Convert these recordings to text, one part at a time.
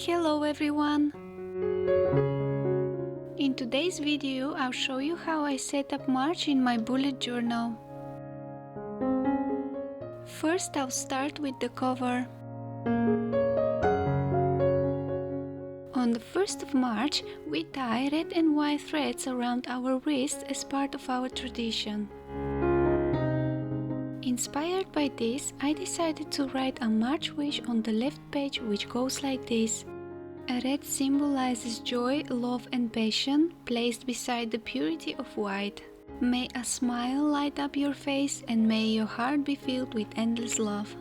Hello everyone! In today's video I'll show you how I set up March in my bullet journal. First I'll start with the cover. On the 1st of March we tie red and white threads around our wrists as part of our tradition. Inspired by this, I decided to write a March wish on the left page, which goes like this. A red symbolizes joy, love and passion, placed beside the purity of white. May a smile light up your face and may your heart be filled with endless love.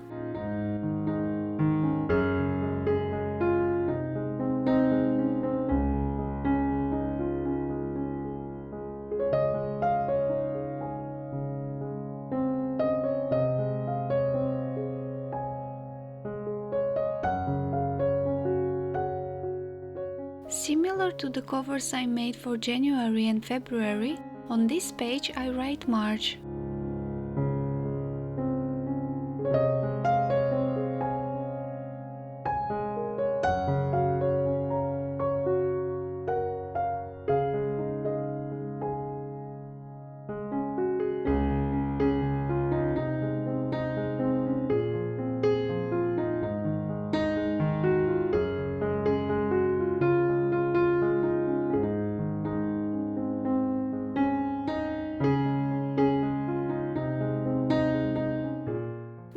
Similar to the covers I made for January and February, on this page I write March.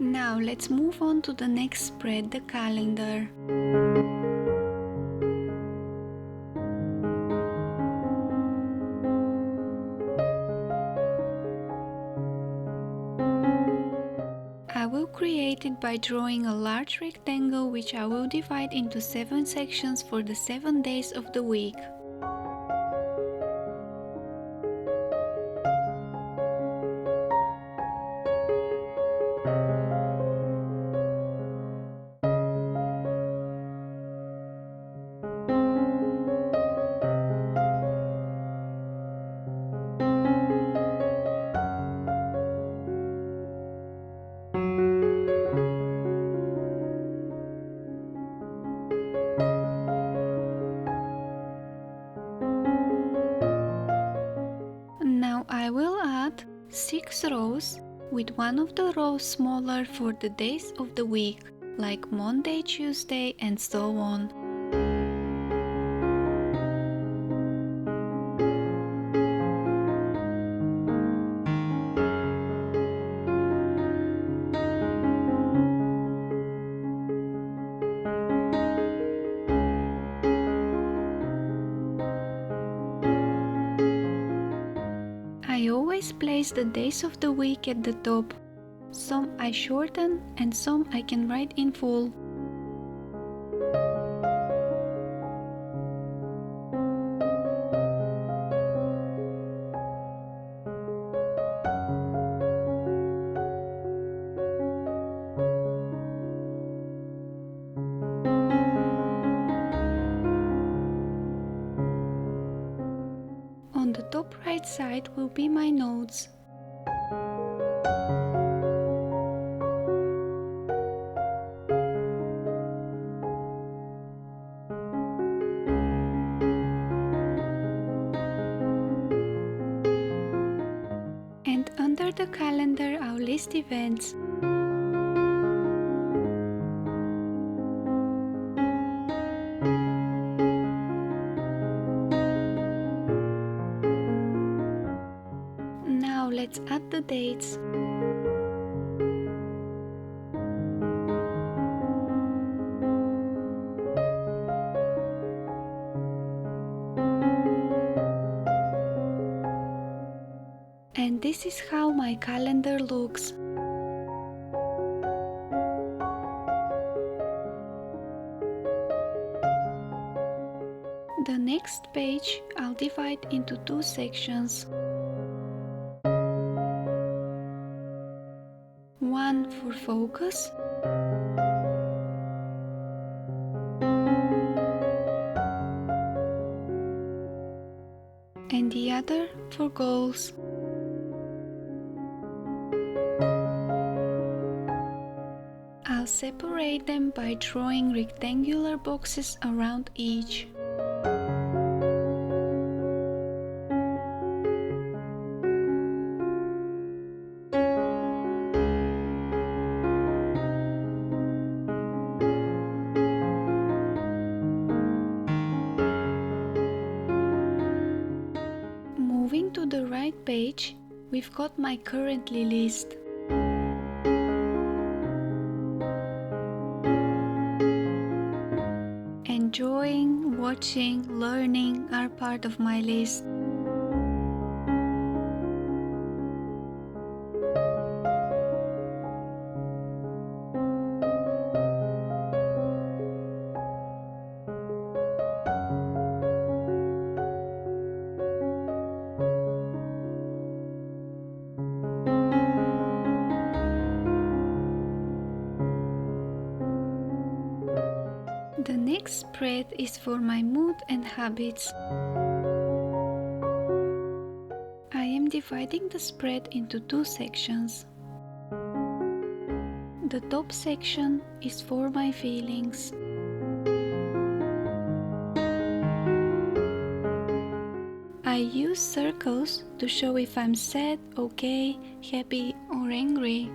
Now let's move on to the next spread, the calendar. I will create it by drawing a large rectangle which I will divide into 7 sections for the 7 days of the week. Now I will add 6 rows, with one of the rows smaller for the days of the week, like Monday, Tuesday and so on. I always place the days of the week at the top. Some I shorten and some I can write in full. On the top right side will be my notes. And under the calendar I'll list events. Now let's add the dates. And this is how my calendar looks. The next page I'll divide into 2 sections. One for focus and the other for goals. I'll separate them by drawing rectangular boxes around each. Moving to the right page, we've got my currently list. Enjoying, watching, learning are part of my list. The next spread is for my mood and habits. I am dividing the spread into two sections. The top section is for my feelings. I use circles to show if I'm sad, okay, happy or angry.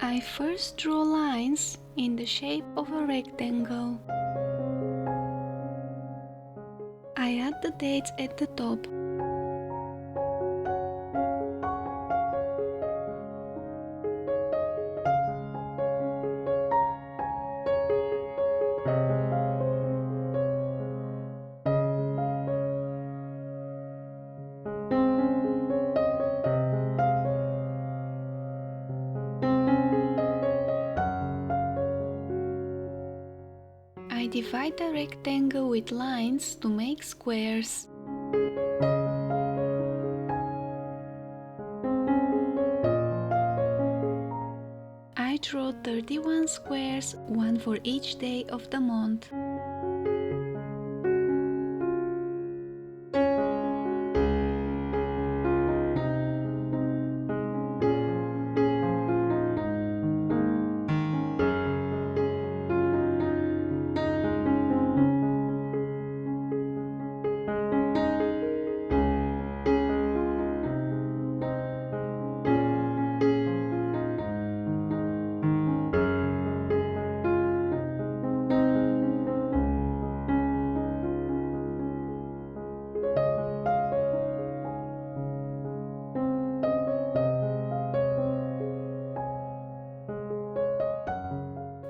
I first draw lines in the shape of a rectangle. I add the dates at the top. I divide the rectangle with lines to make squares. I draw 31 squares, one for each day of the month.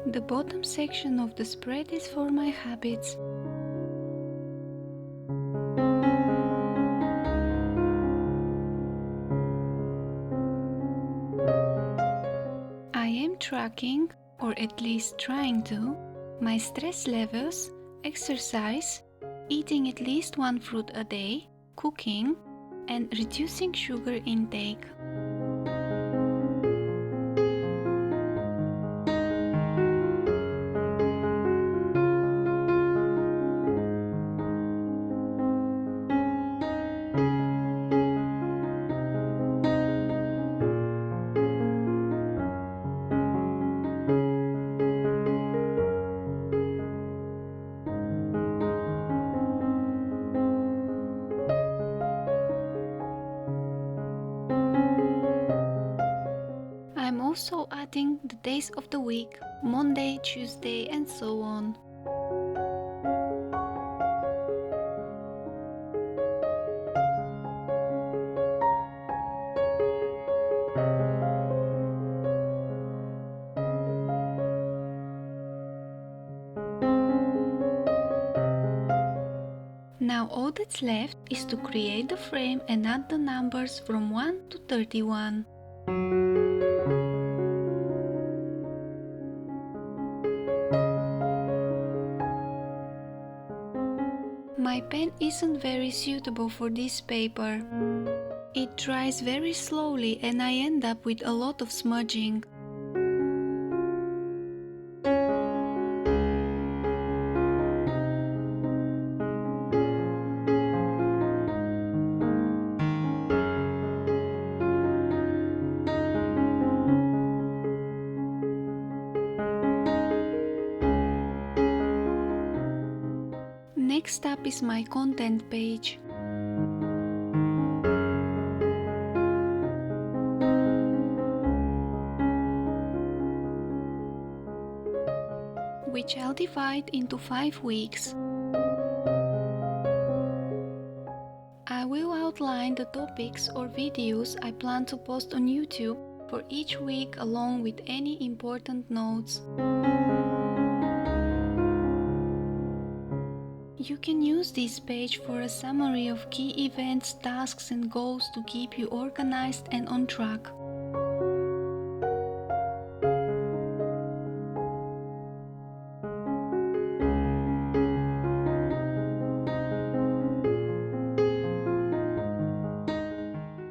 The bottom section of the spread is for my habits. I am tracking, or at least trying to, my stress levels, exercise, eating at least one fruit a day, cooking, and reducing sugar intake. I'm also adding the days of the week, Monday, Tuesday, and so on. Now all that's left is to create the frame and add the numbers from 1 to 31. My pen isn't very suitable for this paper. It dries very slowly and I end up with a lot of smudging. Next up is my content page. Which I'll divide into 5 weeks. I will outline the topics or videos I plan to post on YouTube for each week along with any important notes. You can use this page for a summary of key events, tasks and goals to keep you organized and on track.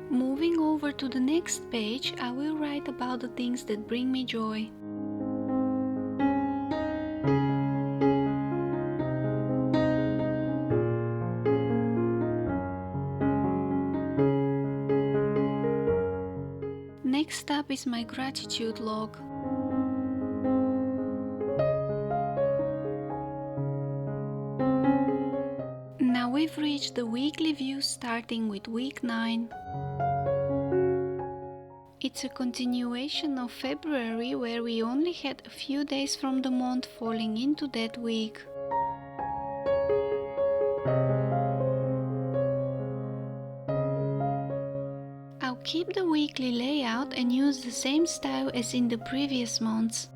Moving over to the next page, I will write about the things that bring me joy. Next up is my gratitude log. Now we've reached the weekly view starting with week 9. It's a continuation of February where we only had a few days from the month falling into that week. I'll keep the weekly layout and use the same style as in the previous months.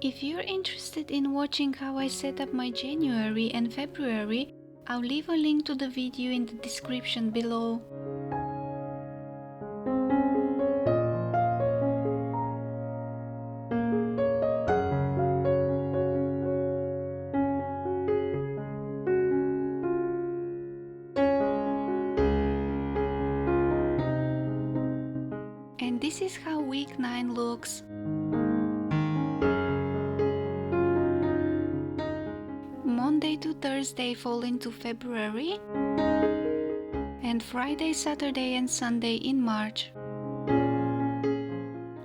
If you're interested in watching how I set up my January and February, I'll leave a link to the video in the description below. And this is how week 9 looks. Monday to Thursday fall into February, and Friday, Saturday and Sunday in March.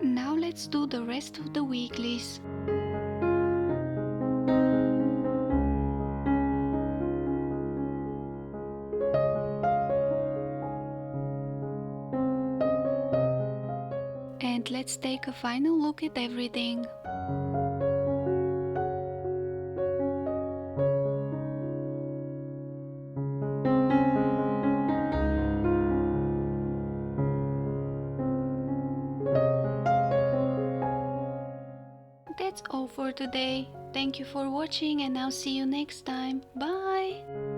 Now let's do the rest of the weeklies. And let's take a final look at everything. That's all for today. Thank you for watching and I'll see you next time. Bye!